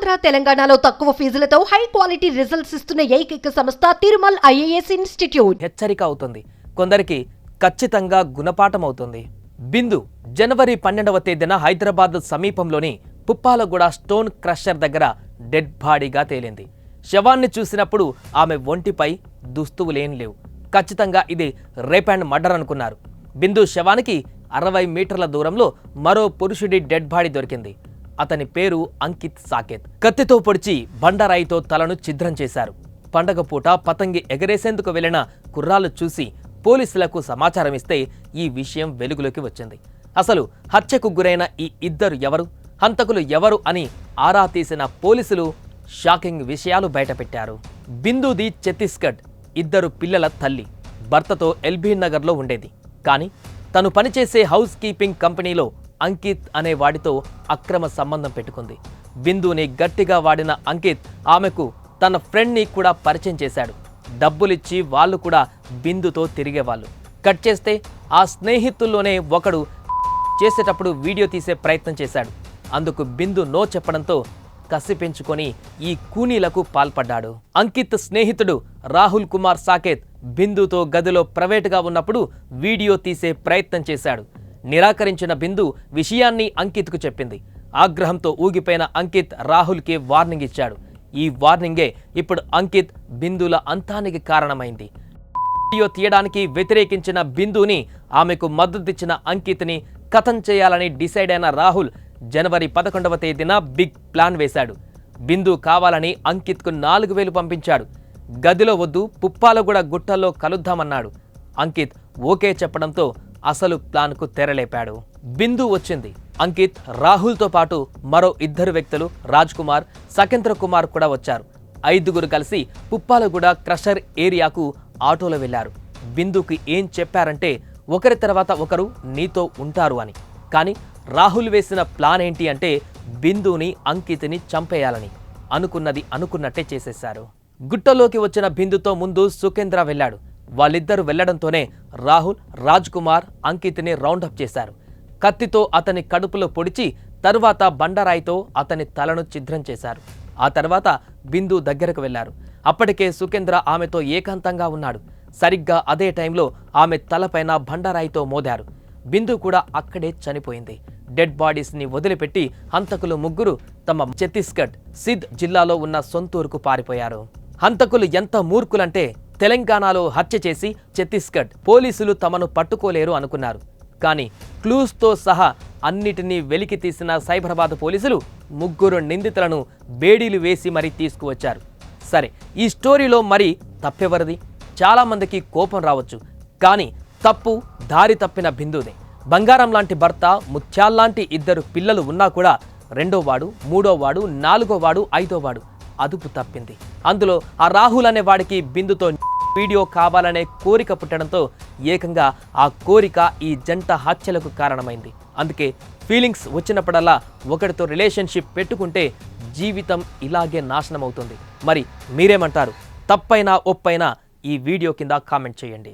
ఆంధ్ర తెలంగాణలో తక్కువ ఫీజులతో high quality results ఇస్తున్న ఏకైక సంస్థ తిరుమల్ ఐఏఎస్ ఇన్స్టిట్యూట్. హెచ్చరిక అవుతుంది, కొందరికి ఖచ్చితంగా గుణపాఠం అవుతుంది. బిందు జనవరి 12వ తేదీన హైదరాబాద్ సమీపంలోని పుప్పాలగూడ స్టోన్ క్రషర్ దగ్గర డెడ్ బాడీగా తేలింది. శవాన్ని చూసినప్పుడు ఆమె ఒంటిపై దుస్తువులేం లేవు. ఖచ్చితంగా ఇది రేప్ అండ్ మర్డర్ అనుకున్నారు. బిందు శవానికి 60 మీటర్ల దూరంలో మరో పురుషుడి డెడ్ బాడీ దొరికింది. అతని పేరు అంకిత్ సాకేత్. కత్తితో పొడిచి బండరాయితో తలను ఛిద్రం చేశారు. పండగ పూట పతంగి ఎగరేసేందుకు వెళ్లిన కుర్రాళ్ళు చూసి పోలీసులకు సమాచారం ఇస్తే ఈ విషయం వెలుగులోకి వచ్చింది. అసలు హత్యకు గురైన ఈ ఇద్దరు ఎవరు, హంతకులు ఎవరు అని ఆరా తీసిన పోలీసులు షాకింగ్ విషయాలు బయటపెట్టారు. బిందుది ఛత్తీస్గఢ్, ఇద్దరు పిల్లల తల్లి. భర్తతో ఎల్బీ నగర్లో ఉండేది. కానీ తను పనిచేసే హౌస్ కీపింగ్ కంపెనీలో అంకిత్ అనే వాడితో అక్రమ సంబంధం పెట్టుకుంది. బిందుని గట్టిగా వాడిన అంకిత్ ఆమెకు తన ఫ్రెండ్ని కూడా పరిచయం చేశాడు. డబ్బులిచ్చి వాళ్ళు కూడా బిందుతో తిరిగేవాళ్ళు. కట్ చేస్తే ఆ స్నేహితుల్లోనే ఒకడు చేసేటప్పుడు వీడియో తీసే ప్రయత్నం చేశాడు. అందుకు బిందు నో చెప్పడంతో కసి పెంచుకొని ఈ కూనీలకు పాల్పడ్డాడు. అంకిత్ స్నేహితుడు రాహుల్ కుమార్ సాకేత్ బిందుతో గదిలో ప్రైవేటుగా ఉన్నప్పుడు వీడియో తీసే ప్రయత్నం చేశాడు. నిరాకరించిన బిందు విషయాన్ని అంకిత్కు చెప్పింది. ఆగ్రహంతో ఊగిపోయిన అంకిత్ రాహుల్కి వార్నింగ్ ఇచ్చాడు. ఈ వార్నింగే ఇప్పుడు అంకిత్ బిందుల అంతానికి కారణమైంది. వీడియో తీయడానికి వ్యతిరేకించిన బిందుని, ఆమెకు మద్దతిచ్చిన అంకిత్ని కథం చేయాలని డిసైడ్ అయిన రాహుల్ జనవరి 11వ తేదీన బిగ్ ప్లాన్ వేశాడు. బిందు కావాలని అంకిత్కు 4000 పంపించాడు. గదిలో వద్దు, పుప్పాలగూడ గుట్టల్లో కలుద్దామన్నాడు. అంకిత్ ఓకే చెప్పడంతో అసలు ప్లాన్కు తెరలేపాడు. బిందు వచ్చింది. అంకిత్, రాహుల్తో పాటు మరో 2 వ్యక్తులు రాజ్ కుమార్, సకేంద్ర కుమార్ కూడా వచ్చారు. 5గురు కలిసి పుప్పాలగూడ క్రషర్ ఏరియాకు ఆటోలో వెళ్లారు. బిందుకి ఏం చెప్పారంటే ఒకరి తర్వాత ఒకరు నీతో ఉంటారు అని. కానీ రాహుల్ వేసిన ప్లాన్ ఏంటి అంటే బిందుని, అంకిత్ని చంపేయాలని. అనుకున్నది అనుకున్నట్టే చేసేశారు. గుట్టలోకి వచ్చిన బిందుతో ముందు సుకేంద్ర వెళ్లాడు. వాళ్ళిద్దరూ వెళ్లడంతోనే రాహుల్, రాజ్ కుమార్ అంకిత్ని రౌండప్ చేశారు. కత్తితో అతని కడుపులో పొడిచి తరువాత బండరాయితో అతని తలను ఛిద్రం చేశారు. ఆ తర్వాత బిందు దగ్గరకు వెళ్లారు. అప్పటికే సుకేంద్ర ఆమెతో ఏకాంతంగా ఉన్నాడు. సరిగ్గా అదే టైంలో ఆమె తలపైన బండరాయితో మోదారు. బిందు కూడా అక్కడే చనిపోయింది. డెడ్ బాడీస్ని వదిలిపెట్టి హంతకులు 3 తమ ఛత్తీస్గఢ్, సిద్ జిల్లాలో ఉన్న సొంతూరుకు పారిపోయారు. హంతకులు ఎంత మూర్ఖులంటే తెలంగాణలో హత్య చేసి ఛత్తీస్గఢ్ పోలీసులు తమను పట్టుకోలేరు అనుకున్నారు. కానీ క్లూస్తో సహా అన్నిటినీ వెలికి తీసిన సైబరాబాద్ పోలీసులు 3 నిందితులను బేడీలు వేసి మరీ తీసుకువచ్చారు. సరే, ఈ స్టోరీలో మరి తప్పెవరిది? చాలామందికి కోపం రావచ్చు, కానీ తప్పు దారి తప్పిన బిందుదే. బంగారం లాంటి భర్త, ముత్యాల్లాంటి 2 పిల్లలు ఉన్నా కూడా 2వవాడు, 3వవాడు, 4వవాడు, 5వవాడు అదుపు తప్పింది. అందులో ఆ రాహుల్ అనే వాడికి బిందుతో వీడియో కావాలనే కోరిక పుట్టడంతో ఏకంగా ఆ కోరిక ఈ జంట హత్యలకు కారణమైంది. అందుకే ఫీలింగ్స్ వచ్చినప్పుడల్లా ఒకరితో రిలేషన్షిప్ పెట్టుకుంటే జీవితం ఇలాగే నాశనం అవుతుంది. మరి మీరేమంటారు? తప్పైనా ఒప్పైనా ఈ వీడియో కింద కామెంట్ చేయండి.